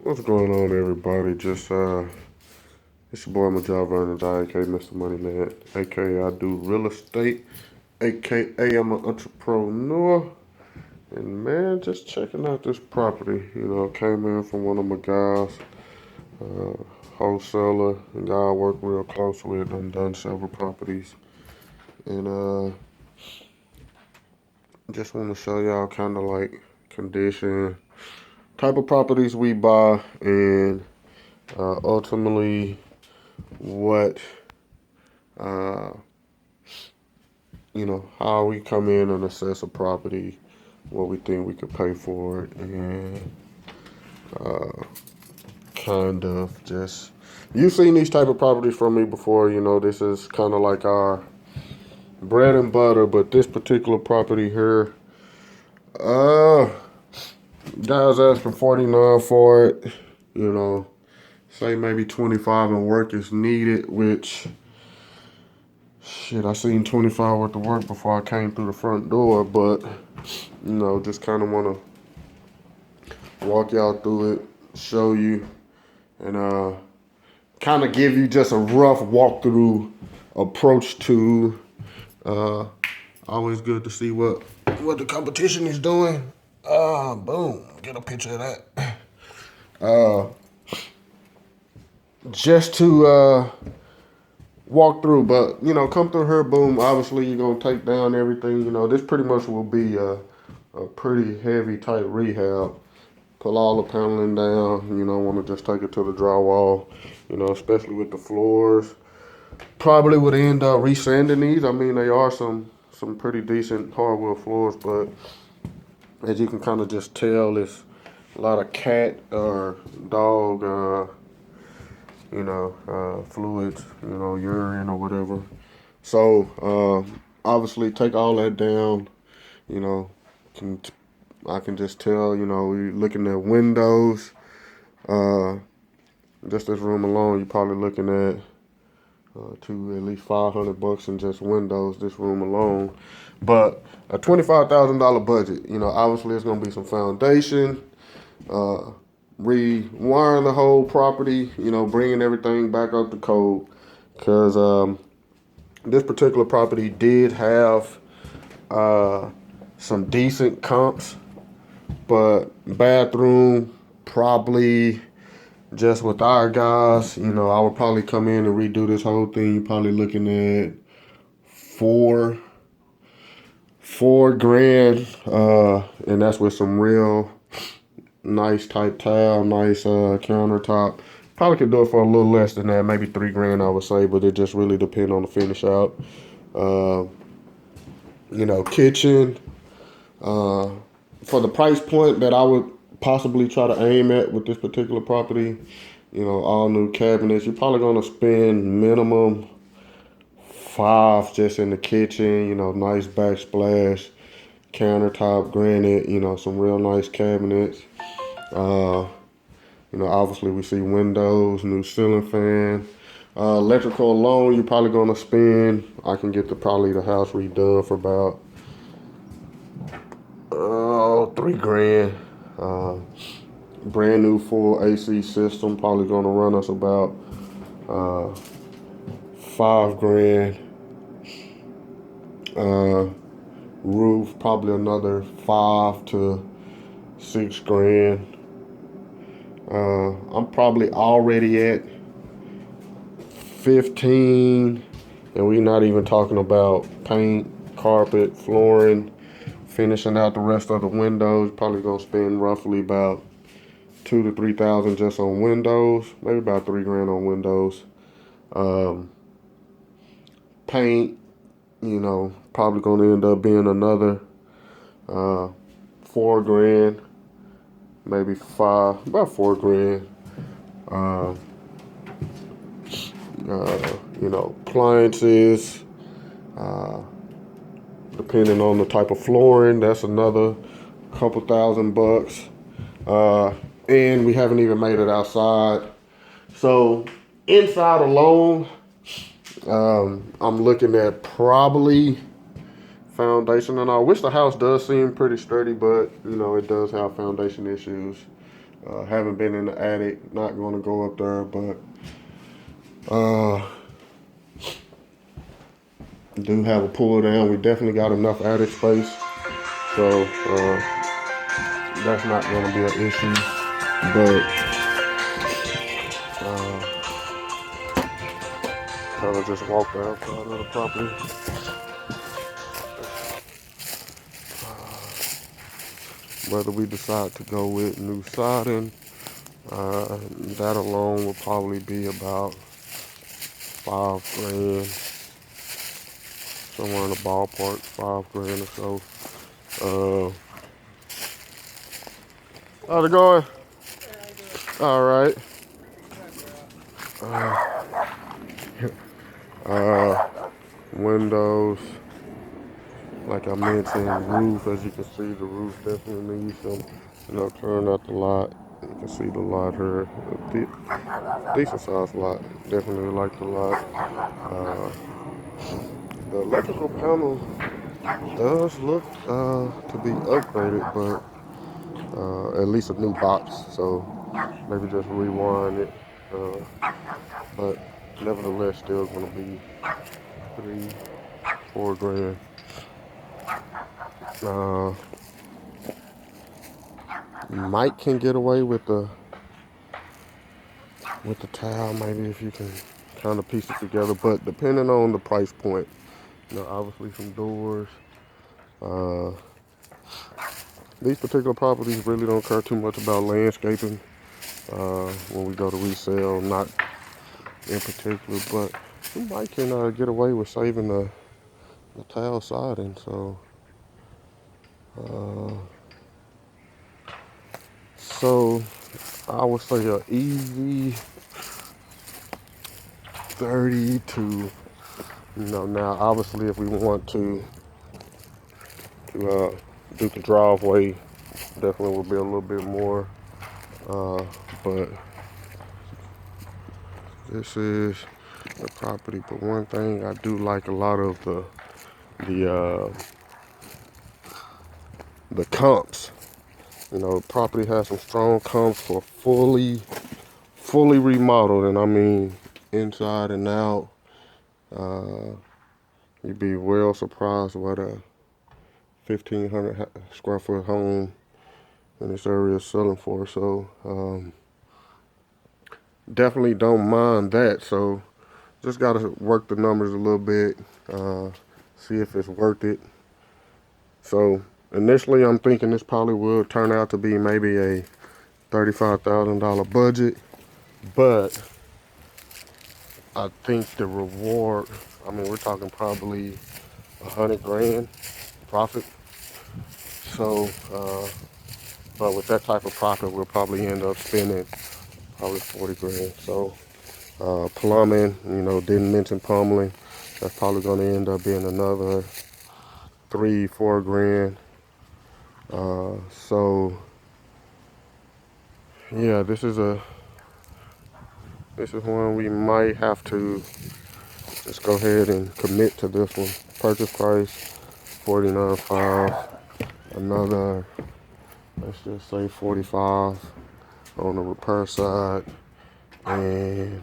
What's going on, everybody? It's your boy Majava and aka Mr. Money Man, aka I do real estate, aka I'm an entrepreneur, and man, just checking out this property. Came in from one of my guys, uh, wholesaler, and guy I work real close with, and done several properties, and just want to show y'all kind of like condition, type of properties we buy, and ultimately what uh, how we come in and assess a property, what we think we could pay for it, and kind of just you've seen these type of properties from me before. This is kind of like our bread and butter, but this particular property here, uh, guys asking 49 for it. You know, say maybe 25 and work is needed, which shit, I seen 25 worth of work before I came through the front door, but just kind of want to walk y'all through it, show you, and kind of give you just a rough walkthrough approach to. Uh, Always good to see what the competition is doing. Boom, get a picture of that. Uh, just to walk through, but come through here, boom. Obviously, you're gonna take down everything. This pretty much will be a pretty heavy type rehab. Pull all the paneling down. Want to just take it to the drywall. Especially with the floors. Probably would end up resanding these. I mean, they are some pretty decent hardwood floors, but as you can kind of just tell, it's a lot of cat or dog, fluids, urine or whatever. So obviously, take all that down. You know, can I can just tell. We're looking at windows. Uh, just this room alone, you're probably looking at to at least $500 in just windows. This room alone, but a $25,000 budget. Obviously, it's gonna be some foundation. Rewiring the whole property, bringing everything back up to code. Because this particular property did have some decent comps, but bathroom probably just with our guys, I would probably come in and redo this whole thing. You're probably looking at four grand, and that's with some real nice type tile, nice countertop. Probably could do it for a little less than that, maybe 3 grand, I would say, but it just really depends on the finish out. Uh, Kitchen, for the price point that I would possibly try to aim at with this particular property, all new cabinets, you're probably gonna spend minimum five just in the kitchen. Nice backsplash, countertop, granite. Some real nice cabinets. Uh, Obviously we see windows, new ceiling fan. Electrical alone, you're probably gonna spend. I can get probably the house redone for about 3 grand. Brand new full AC system, probably gonna run us about 5 grand. Uh, Roof, probably another 5 to 6 grand. I'm probably already at 15, and we're not even talking about paint, carpet, flooring, finishing out the rest of the windows. Probably gonna spend roughly about 2 to 3 thousand just on windows, maybe about 3 grand on windows. Um, Paint, probably gonna end up being another 4 grand, maybe about 4 grand. Uh, Appliances, uh, depending on the type of flooring, that's another couple $1,000. And we haven't even made it outside. So inside alone, I'm looking at probably foundation, and I wish the house does seem pretty sturdy, but it does have foundation issues. Haven't been in the attic, not going to go up there, but uh, do have a pull down. We definitely got enough attic space, so that's not going to be an issue. But kind of just walk the outside of the property. Whether we decide to go with new siding, that alone will probably be about 5 grand, somewhere in the ballpark, 5 grand or so. Uh, how's it going? All right. Windows, like I mentioned, roof. As you can see, the roof definitely needs some, clearing out the lot. You can see the lot here, decent sized lot. Definitely like the lot. The electrical panel does look to be upgraded, but at least a new box. So maybe just rewind it. But nevertheless, still gonna be 3, 4 grand. Uh, Mike can get away with the tile, maybe if you can kind of piece it together. But depending on the price point, obviously some doors. Uh, these particular properties really don't care too much about landscaping when we go to resell, not in particular. But Mike can get away with saving the tile siding. So I would say a easy 30 to, now obviously if we want to do the driveway, definitely will be a little bit more. But this is the property. But one thing I do like a lot of the comps. Property has some strong comps for fully remodeled, and I mean inside and out. You'd be well surprised what a 1,500 square foot home in this area is selling for. So definitely don't mind that. So just got to work the numbers a little bit, see if it's worth it. So initially, I'm thinking this probably will turn out to be maybe a $35,000 budget, but I think the reward, I mean, we're talking probably 100 grand profit. So, but with that type of profit, we'll probably end up spending probably 40 grand. So, plumbing, didn't mention plumbing. That's probably going to end up being another 3, 4 grand. So yeah, this is one we might have to just go ahead and commit to this one. Purchase price 49.5. Another, let's just say 45 on the repair side, and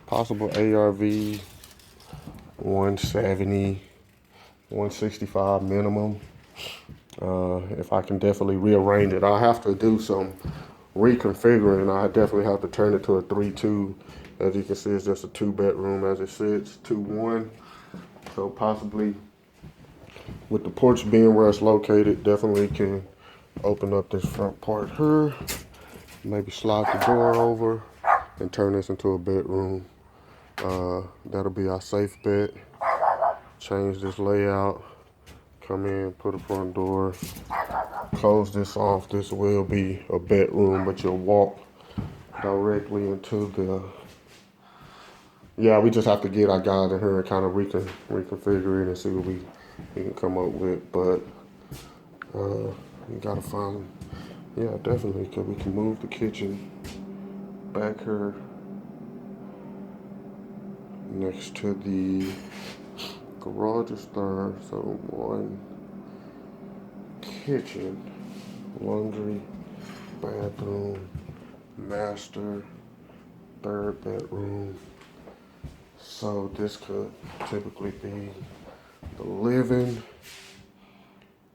possible ARV 170, 165 minimum. If I can definitely rearrange it, I'll have to do some reconfiguring. I definitely have to turn it to a 3-2. As you can see, it's just a 2-bedroom as it sits, 2-1. So possibly with the porch being where it's located, definitely can open up this front part here, maybe slide the door over and turn this into a bedroom. That'll be our safe bet. Change this layout, come in, put a front door, close this off. This will be a bedroom, but you'll walk directly into the, we just have to get our guys in here and kind of reconfigure it and see what we can come up with. But we gotta find, definitely, because we can move the kitchen back here next to the garage is there. So one kitchen, laundry, bathroom, master, third bedroom. So this could typically be the living.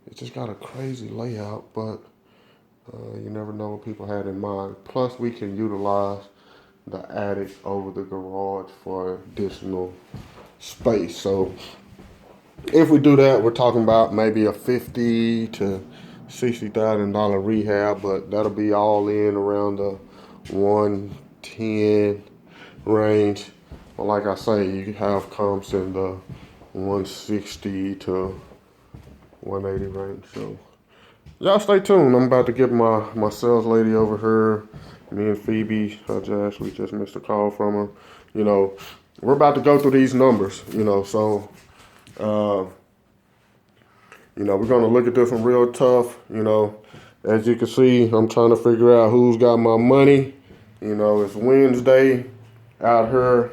It just got a crazy layout, but you never know what people had in mind. Plus, we can utilize the attic over the garage for additional space. So if we do that, we're talking about maybe a $50,000 to $60,000 rehab, but that'll be all in around the 110 range. But like I say, you have comps in the 160 to 180 range. So y'all stay tuned. I'm about to get my sales lady over here. Me and Phoebe, we just missed a call from her. You know, we're about to go through these numbers. So we're gonna look at this one real tough. As you can see, I'm trying to figure out who's got my money. It's Wednesday out here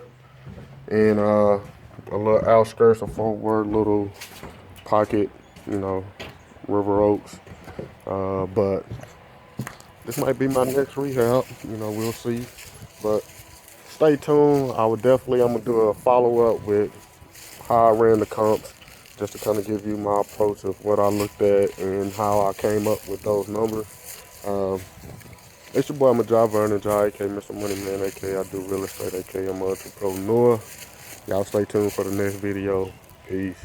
in a little outskirts of Fort Worth, little pocket, River Oaks. But this might be my next rehab. We'll see. But stay tuned. I'm gonna do a follow up with how I ran the comps, just to kind of give you my approach of what I looked at and how I came up with those numbers. It's your boy, I'm a driver, aka Mr. Money Man, aka I do real estate, aka I'm an entrepreneur. Y'all stay tuned for the next video. Peace.